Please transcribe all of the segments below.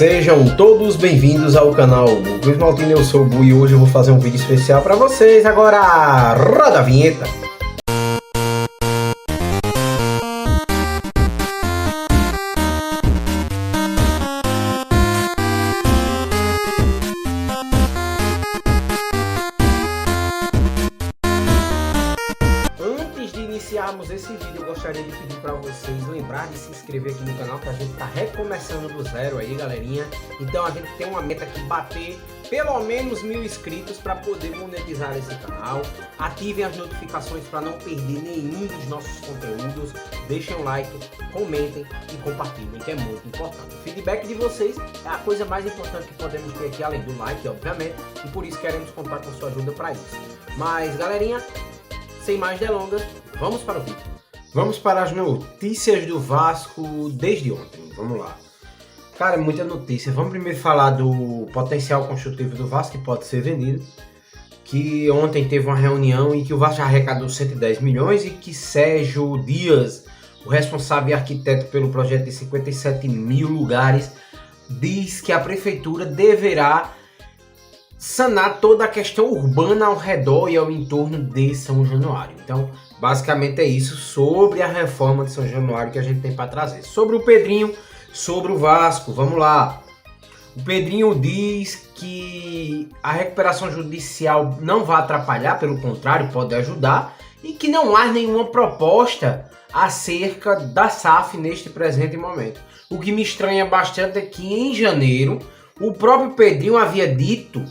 Sejam todos bem-vindos ao canal Luiz Maltini, eu sou o Bu e hoje eu vou fazer um vídeo especial para vocês. Agora roda a vinheta! Antes de iniciarmos esse vídeo, eu gostaria de pedir para vocês lembrar de se inscrever aqui no canal, que a gente tá recomeçando do zero aí, galerinha. Então a gente tem uma meta aqui, bater pelo menos 1000 inscritos para poder monetizar esse canal. Ativem as notificações para não perder nenhum dos nossos conteúdos. Deixem um like, comentem e compartilhem, que é muito importante. O feedback de vocês é a coisa mais importante que podemos ter aqui, além do like, obviamente, e por isso queremos contar com sua ajuda para isso. Mas, galerinha, sem mais delongas, vamos para o vídeo. Vamos para as notícias do Vasco desde ontem. Vamos lá. Cara, muita notícia. Vamos primeiro falar do potencial construtivo do Vasco que pode ser vendido. Que ontem teve uma reunião em que o Vasco já arrecadou 110 milhões e que Sérgio Dias, o responsável e arquiteto pelo projeto de 57 mil lugares, diz que a prefeitura deverá sanar toda a questão urbana ao redor e ao entorno de São Januário. Então, basicamente é isso sobre a reforma de São Januário que a gente tem para trazer. Sobre o Pedrinho, sobre o Vasco, vamos lá. O Pedrinho diz que a recuperação judicial não vai atrapalhar, pelo contrário, pode ajudar, e que não há nenhuma proposta acerca da SAF neste presente momento. O que me estranha bastante é que em janeiro, o próprio Pedrinho havia dito,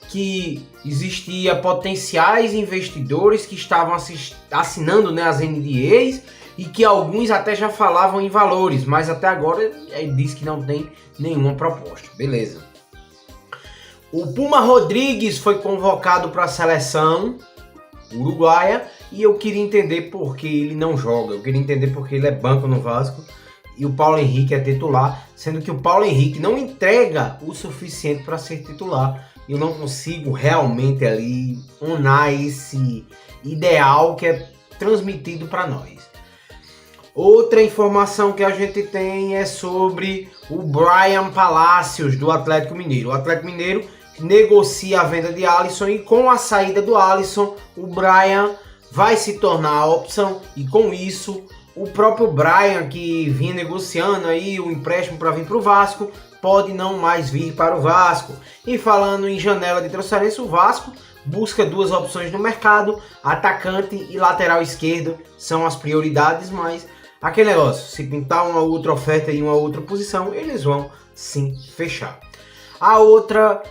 que existia potenciais investidores que estavam assinando, né, as NDAs e que alguns até já falavam em valores, mas até agora ele diz que não tem nenhuma proposta. Beleza. O Puma Rodrigues foi convocado para a seleção uruguaia e eu queria entender por que ele não joga. Eu queria entender por que ele é banco no Vasco e o Paulo Henrique é titular, sendo que o Paulo Henrique não entrega o suficiente para ser titular. Eu não consigo realmente ali onar esse ideal que é transmitido para nós. Outra informação que a gente tem é sobre o Brian Palacios do Atlético Mineiro. O Atlético Mineiro negocia a venda de Alisson e com a saída do Alisson, o Brian vai se tornar a opção e com isso o próprio Brian, que vinha negociando aí o empréstimo para vir para o Vasco, pode não mais vir para o Vasco. E falando em janela de transferência, o Vasco busca duas opções no mercado, atacante e lateral esquerdo são as prioridades, mas aquele negócio, se pintar uma outra oferta em uma outra posição, eles vão sim fechar. A outra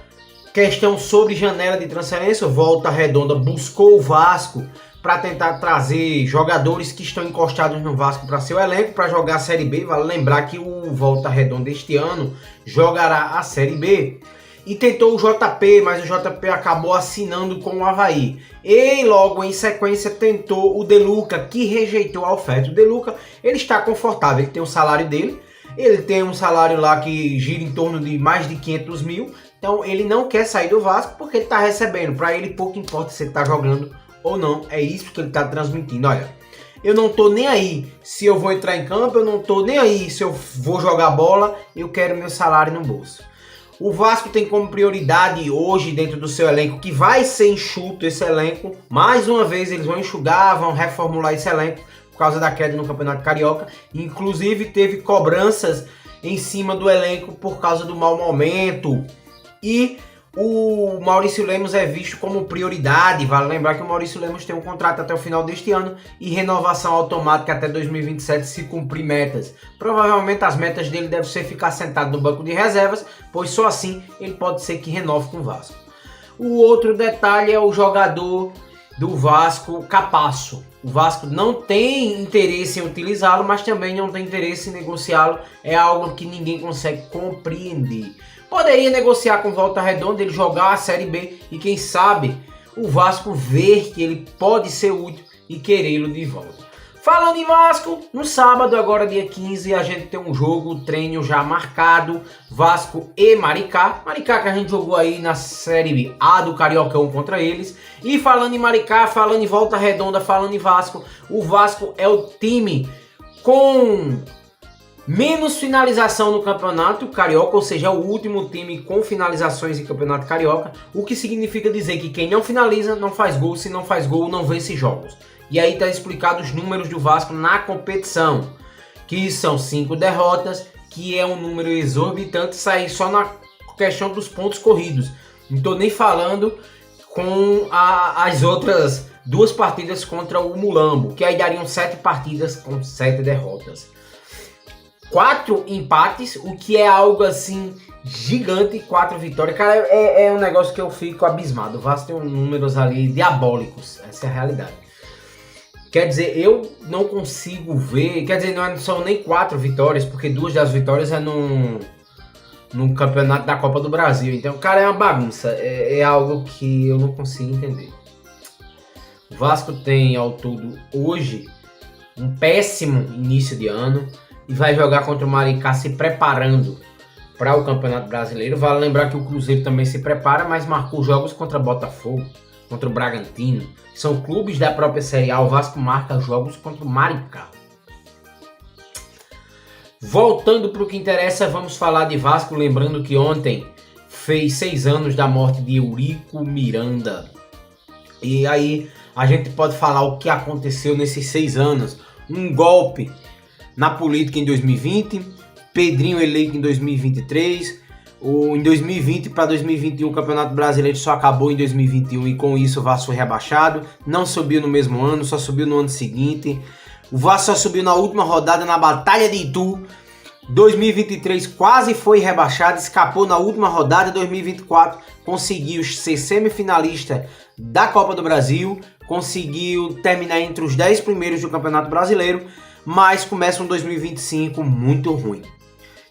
questão sobre janela de transferência, Volta Redonda buscou o Vasco para tentar trazer jogadores que estão encostados no Vasco para seu elenco, para jogar a Série B. Vale lembrar que o Volta Redonda este ano jogará a Série B. E tentou o JP, mas o JP acabou assinando com o Avaí. E logo em sequência tentou o De Luca, que rejeitou a oferta. O De Luca, ele está confortável, ele tem o salário dele. Ele tem um salário lá que gira em torno de mais de 500 mil. Então ele não quer sair do Vasco porque ele está recebendo. Para ele pouco importa se ele está jogando ou não, é isso que ele está transmitindo. Olha, eu não tô nem aí se eu vou entrar em campo, eu não tô nem aí se eu vou jogar bola, eu quero meu salário no bolso. O Vasco tem como prioridade hoje dentro do seu elenco, que vai ser enxuto esse elenco, mais uma vez eles vão enxugar, vão reformular esse elenco por causa da queda no Campeonato Carioca, inclusive teve cobranças em cima do elenco por causa do mau momento e o Maurício Lemos é visto como prioridade. Vale lembrar que o Maurício Lemos tem um contrato até o final deste ano e renovação automática até 2027 se cumprir metas. Provavelmente as metas dele devem ser ficar sentado no banco de reservas, pois só assim ele pode ser que renove com o Vasco. O outro detalhe é o jogador do Vasco, Capasso. O Vasco não tem interesse em utilizá-lo, mas também não tem interesse em negociá-lo. É algo que ninguém consegue compreender. Poderia negociar com Volta Redonda, ele jogar a Série B e quem sabe o Vasco ver que ele pode ser útil e querê-lo de volta. Falando em Vasco, no sábado, agora dia 15, a gente tem um jogo, treino já marcado, Vasco e Maricá. Maricá que a gente jogou aí na Série A do Cariocão contra eles. E falando em Maricá, falando em Volta Redonda, falando em Vasco, o Vasco é o time com Menos finalização no campeonato carioca, ou seja, é o último time com finalizações em campeonato carioca, o que significa dizer que quem não finaliza não faz gol, se não faz gol não vence jogos. E aí está explicado os números do Vasco na competição, que são 5 derrotas, que é um número exorbitante, sair só na questão dos pontos corridos. Não estou nem falando com as outras 2 partidas contra o Mulambo, que aí dariam 7 partidas com 7 derrotas. 4 empates, o que é algo assim gigante, 4 vitórias. Cara, é um negócio que eu fico abismado. O Vasco tem números ali diabólicos, essa é a realidade. Quer dizer, eu não consigo ver, quer dizer, não são nem 4 vitórias, porque 2 das vitórias é no campeonato da Copa do Brasil. Então, cara, é uma bagunça, é algo que eu não consigo entender. O Vasco tem ao todo hoje um péssimo início de ano e vai jogar contra o Maricá se preparando para o Campeonato Brasileiro. Vale lembrar que o Cruzeiro também se prepara, mas marcou jogos contra Botafogo, contra o Bragantino. São clubes da própria Série A. O Vasco marca jogos contra o Maricá. Voltando para o que interessa, vamos falar de Vasco. Lembrando que ontem fez 6 anos da morte de Eurico Miranda. E aí a gente pode falar o que aconteceu nesses 6 anos. Um golpe na política em 2020, Pedrinho eleito em 2023, em 2020 para 2021 o Campeonato Brasileiro só acabou em 2021 e com isso o Vasco foi rebaixado, não subiu no mesmo ano, só subiu no ano seguinte, o Vasco só subiu na última rodada na Batalha de Itu, 2023 quase foi rebaixado, escapou na última rodada, 2024 conseguiu ser semifinalista da Copa do Brasil, conseguiu terminar entre os 10 primeiros do Campeonato Brasileiro, mas começa um 2025 muito ruim.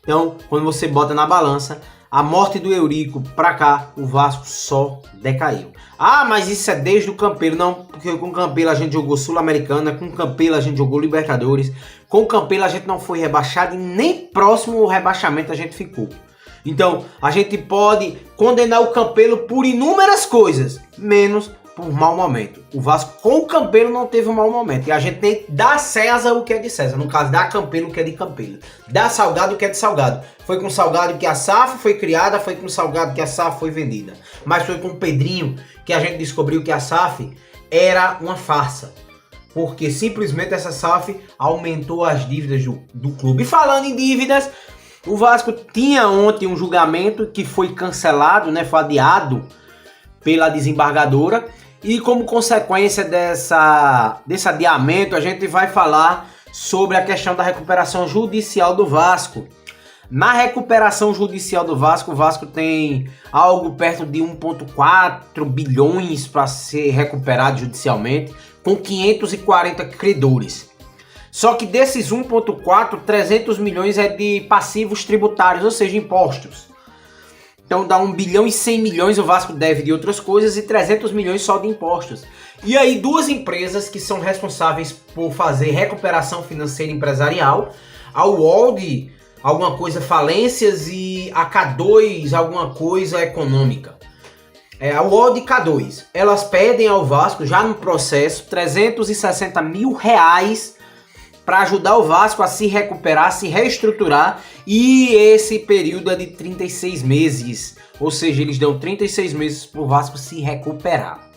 Então, quando você bota na balança, a morte do Eurico pra cá, o Vasco só decaiu. Ah, mas isso é desde o Campelo. Não, porque com o Campelo a gente jogou Sul-Americana, com o Campelo a gente jogou Libertadores, com o Campelo a gente não foi rebaixado e nem próximo ao rebaixamento a gente ficou. Então, a gente pode condenar o Campelo por inúmeras coisas, menos por mau momento. O Vasco com o Campelo não teve um mau momento. E a gente tem que dar a César o que é de César. No caso, dá Campelo o que é de Campelo. Dá Salgado o que é de Salgado. Foi com Salgado que a SAF foi criada, foi com Salgado que a SAF foi vendida. Mas foi com o Pedrinho que a gente descobriu que a SAF era uma farsa. Porque simplesmente essa SAF aumentou as dívidas do clube. E falando em dívidas, o Vasco tinha ontem um julgamento que foi cancelado, né? Foi adiado pela desembargadora. E como consequência desse adiamento, a gente vai falar sobre a questão da recuperação judicial do Vasco. Na recuperação judicial do Vasco, o Vasco tem algo perto de 1,4 bilhões para ser recuperado judicialmente, com 540 credores. Só que desses 1,4, 300 milhões é de passivos tributários, ou seja, impostos. Então dá 1 bilhão e 100 milhões o Vasco deve de outras coisas e 300 milhões só de impostos. E aí 2 empresas que são responsáveis por fazer recuperação financeira empresarial, a UOLD, alguma coisa falências, e a K2, alguma coisa econômica. A UOLD e K2, elas pedem ao Vasco, já no processo, 360 mil reais para ajudar o Vasco a se recuperar, se reestruturar, e esse período é de 36 meses, ou seja, eles dão 36 meses para o Vasco se recuperar.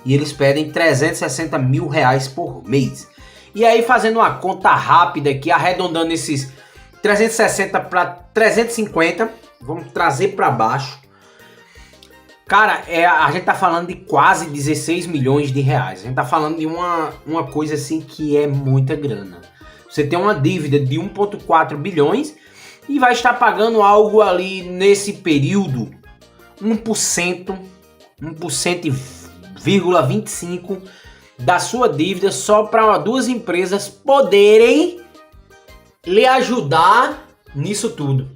E eles pedem 360 mil reais por mês. E aí, fazendo uma conta rápida aqui, arredondando esses 360 para 350, vamos trazer para baixo. Cara, a gente tá falando de quase 16 milhões de reais. A gente tá falando de uma coisa assim que é muita grana. Você tem uma dívida de 1,4 bilhões e vai estar pagando algo ali nesse período, 1,25% da sua dívida só para 2 empresas poderem lhe ajudar nisso tudo.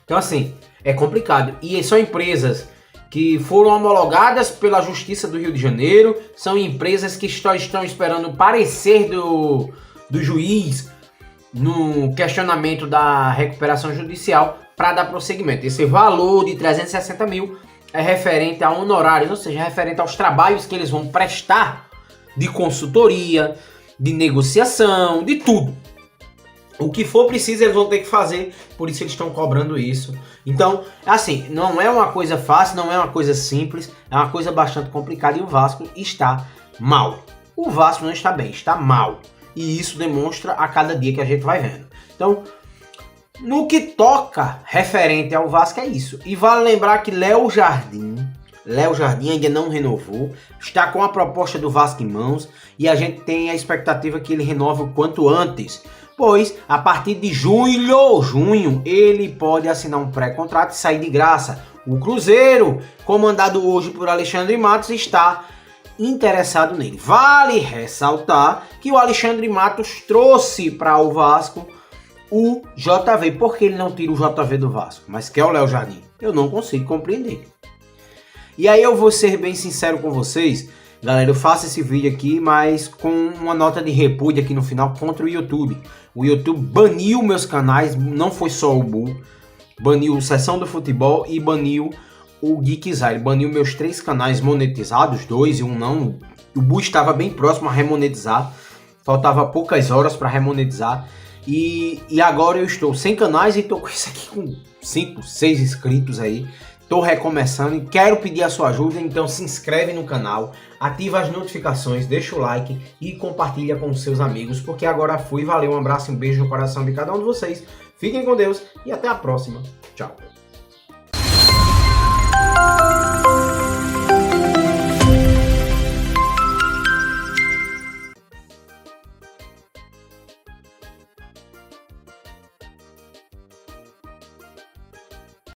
Então assim, é complicado. E são empresas que foram homologadas pela Justiça do Rio de Janeiro, são empresas que estão esperando o parecer do juiz no questionamento da recuperação judicial para dar prosseguimento. Esse valor de 360 mil é referente a honorários, ou seja, referente aos trabalhos que eles vão prestar de consultoria, de negociação, de tudo. O que for preciso eles vão ter que fazer, por isso eles estão cobrando isso. Então, assim, não é uma coisa fácil, não é uma coisa simples, é uma coisa bastante complicada e o Vasco está mal. O Vasco não está bem, está mal. E isso demonstra a cada dia que a gente vai vendo. Então, no que toca referente ao Vasco é isso. E vale lembrar que Léo Jardim ainda não renovou, está com a proposta do Vasco em mãos e a gente tem a expectativa que ele renove o quanto antes. Pois, a partir de junho, ele pode assinar um pré-contrato e sair de graça. O Cruzeiro, comandado hoje por Alexandre Matos, está interessado nele. Vale ressaltar que o Alexandre Matos trouxe para o Vasco o JV. Por que ele não tira o JV do Vasco, mas quer o Léo Jardim? Eu não consigo compreender. E aí eu vou ser bem sincero com vocês. Galera, eu faço esse vídeo aqui, mas com uma nota de repúdio aqui no final contra o YouTube. O YouTube baniu meus canais, não foi só o Bull. Baniu Sessão do Futebol e baniu o Geekzar. Ele baniu meus 3 canais monetizados, 2 e 1 não. O Bull estava bem próximo a remonetizar. Faltava poucas horas para remonetizar. E agora eu estou sem canais e estou com isso aqui com 5, 6 inscritos aí. Estou recomeçando e quero pedir a sua ajuda, então se inscreve no canal, ativa as notificações, deixa o like e compartilha com os seus amigos, porque agora fui, valeu, um abraço e um beijo no coração de cada um de vocês, fiquem com Deus e até a próxima, tchau.